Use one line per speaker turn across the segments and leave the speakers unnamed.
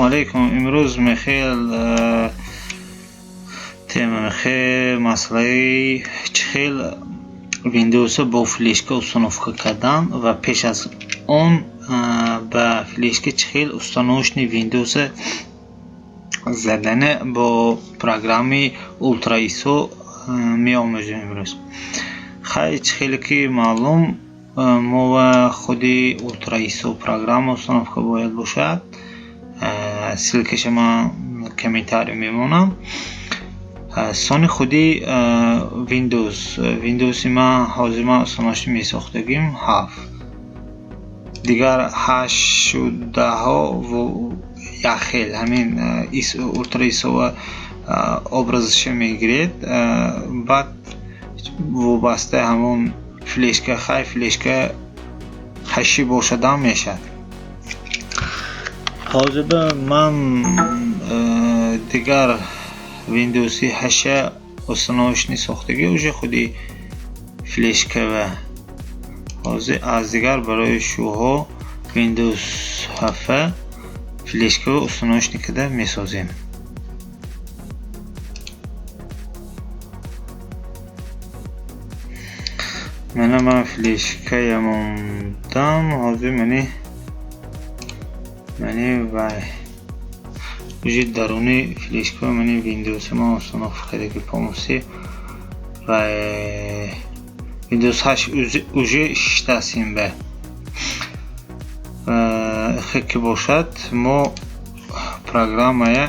алейкум. Имрӯз мехел тема мехел масъалаи чӣ хел Windows бо флешка установка кардан ва пеш аз он ба флешка чӣ хел установочни Windows задане бо программи Ultra ISO меомӯзем имрӯз. Хай чӣ хеле ки маълум мо ва худи Ultra ISO программа установка бояд бошад. Ссилкаша ман комментарий мемонам. Сони худи Windows ман ҳозир ман установочни месохтагим 7. Дигар 8 ва 10 яхел ҳамин Ultra ISO ва образаша мегиред. Баъд вобаста ҳамон флешка хай флешка 8 бошадам мешад. ҳозирда ман дигар Windows 8 установочни сохтагӣ уже худи флешка ва ҳозир аз дигар барои шуҳо Windows 7 флешка ва установочни карда месозем. Мана ман флешка ямондам. ҳозир мани вай уже даруни флешка мани Windows ман установка кардаги полностью ва Windows 8 уже шиштасим ба ки бошад мо программая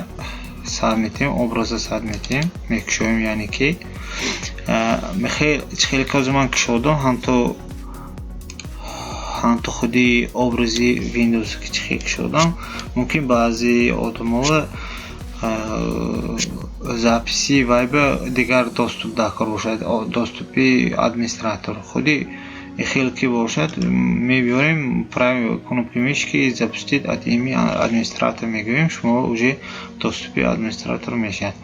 сад метем, образа сад метем, мекушоем, яъне ки чӣ хеле ки ман кушодам ҳамто худи образи Windows ки чӣ хеле кушодам, мумкин баъзи одамҳо записи вайба дигар доступ дакор бошад, доступи администратор худи хеле ки бошад мебиёрем правил кнопки мишки запустить от имени администратора мегӯем, шумо уже доступи администратор мешавад.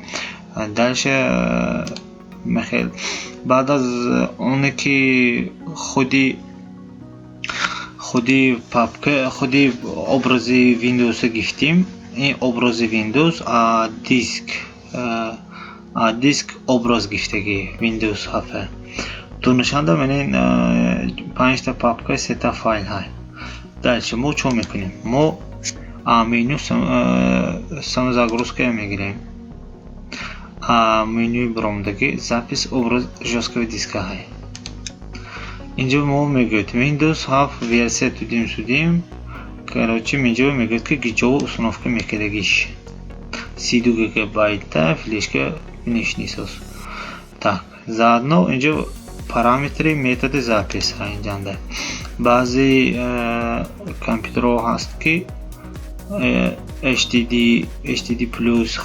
Дальше мехел баъд аз оне ки худи папка худи образи Windows гифтим, ин образи Windows а диск образ гифтаги Windows 7 донашанда менен 5 та папка 3 та файл ҳай. Дальше мо чо мекунем? Мо меню самозагрузка мегирем. Менюи баромадаги запис образ жесткого диска ҳай. Инҷо мо мегӯяд Windows 7 версия судим. Короче инҷо мегӯяд ки ҷово установка мекардагиш 32 гигабайта флешка нишнисос. Так, заодно инҷо параметри методи запис ҳай инҷанда. Баъзи компютерҳо ҳаст ки HDD+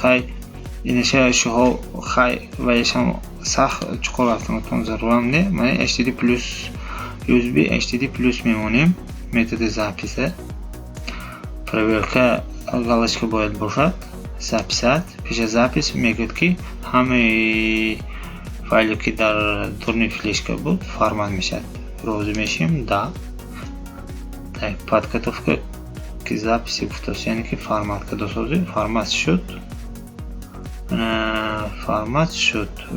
хай инаша шуҳо хай ваяшам сах чуқур автоматон зарурам не. Ман HDD+ USB HDD+ мемонем методи записа. Проверка галочка бояд бошад. Записад. Пеш аз запис мегӯяд ки ҳамаи файле ки дар дурни флешка буд формат мешад. Розӣ мешем? Да. Так, подготовка ки записи гуфтаст, яъне ки форматка досозӣ. Формат шуд.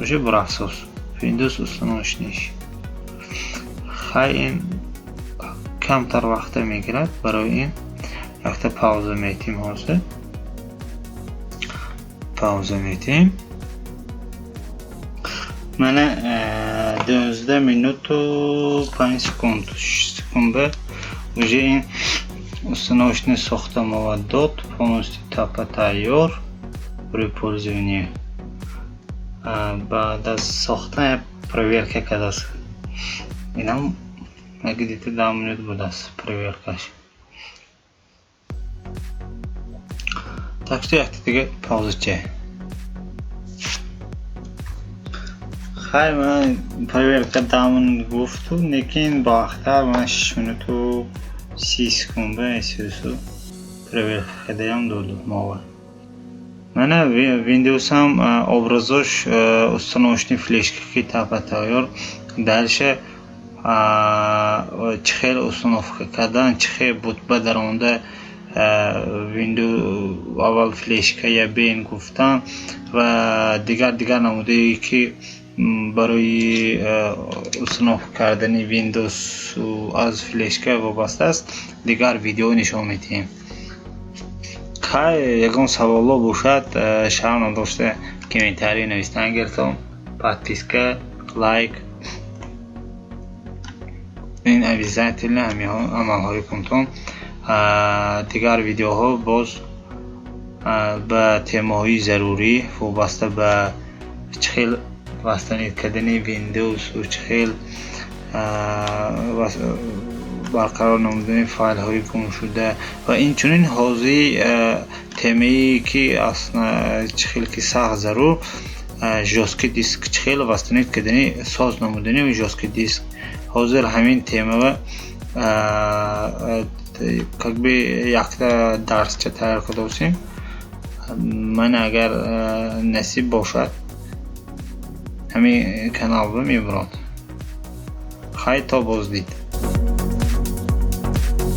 Уже бурахсос. Windows установочниш. Хай ин камтар вақта мегирад. Барои ин вақта пауза метим ҳозир. Пауза метим. Мана 12 минуту 5 секунда уже ин установочный сохта мова дод, полностью тапа тайёр при пользовании. Баъд аз сохта проверка кардааст. Инам где-то 2 минут будааст проверкаш. Так что як дига паузача. хай ман проверка 2 минут гуфту, лекин бахтар ман 6 минуту 30 секунда эсесу проверка кардаям доду мова. Мана Windows ҳам образош установочни флешка ки тапа тайёр. Дальше чӣ хел установка кардан, чӣ хел бутба дар онда ویندو اول فلشکه یا بین گفتم و دیگر نموده‌ای که برای اصلاح کردن ویندوز از فلشکه وابسته است دیگر ویدیو نشان میدیم. خیر یگان سوالو باشد شما نداشته комментарий نوشتن گرتم، подписка، лайк، این обязательно عملهای کنتم. دیگر ویدیوها باز به تماهای ضروری وابسته به چخیل وستنید کردن ویندوز و چخیل برقرار نمودن فایل های گم شده و این چنین حوزه تمایی که اصلا چخیل که سخت ضرور جاسکی دیسک چخیل وستنید کردن ساز نمودن و جاسکی دیسک حاضر همین تما как бы якта дарсча тайёр карда бошем. Ман агар насиб бошад ҳамин каналро мебурам. Хай то боздид.